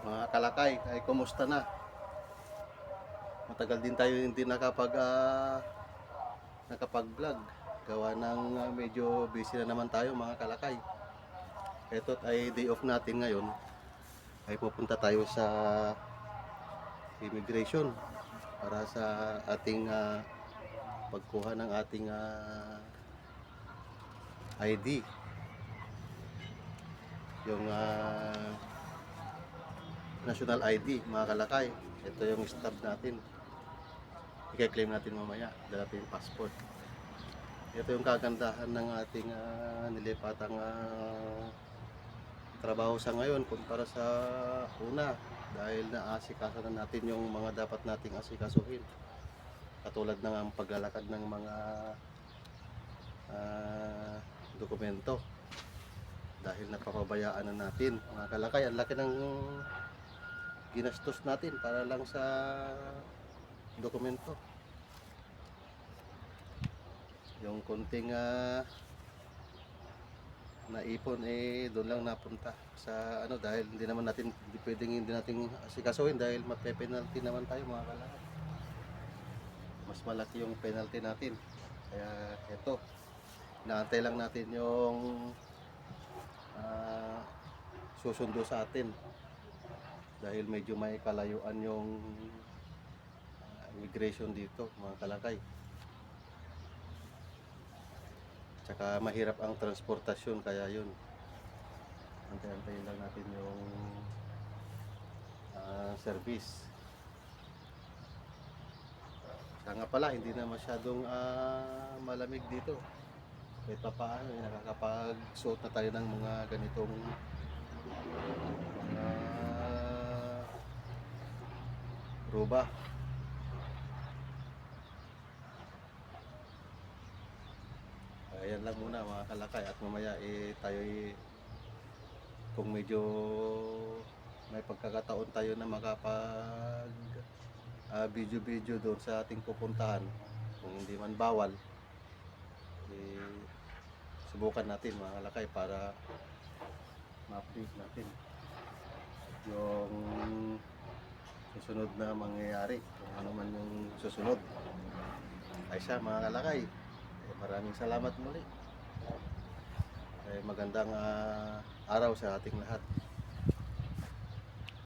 Mga kalakay, ay kumusta na? Matagal din tayo hindi nakapag-vlog. Gawa ng medyo busy na naman tayo mga kalakay. Ito ay day off natin ngayon. Ay pupunta tayo sa immigration para sa ating pagkuha ng ating ID. Yung national ID mga kalakay. Ito yung stub natin. I-claim natin mamaya. Dala natin yung passport. Ito yung kagandahan ng ating nilipatang trabaho sa ngayon kumpara sa una, dahil naasikaso na natin yung mga dapat nating asikasuhin, katulad ng ang paglalakad ng mga dokumento, dahil napapabayaan na natin mga kalakay. Ang laki ng ginastos natin para lang sa dokumento. Yung konting naipon doon lang napunta sa dahil hindi pwedeng hindi natin asikasuhin dahil mape-penalty naman tayo mga kalakay. Mas malaki yung penalty natin, kaya ito, inaantay lang natin yung susundo sa atin, dahil medyo may kalayuan yung immigration dito mga kalakay. Tsaka mahirap ang transportasyon, kaya yun, antay-antayin lang natin yung service. Kaya nga pala, hindi na masyadong malamig dito. Kahit pa paano, nakakapagsuot na tayo ng mga ganitong mga roba. Ayan lang muna mga kalakay, at mamaya tayo kung medyo may pagkakataon tayo na makapag video doon sa ating pupuntahan, kung hindi man bawal, subukan natin mga kalakay para ma-update natin yung susunod na mangyayari, kung ano man yung susunod. Ay siya mga kalakay, maraming salamat muli. Magandang araw sa ating lahat.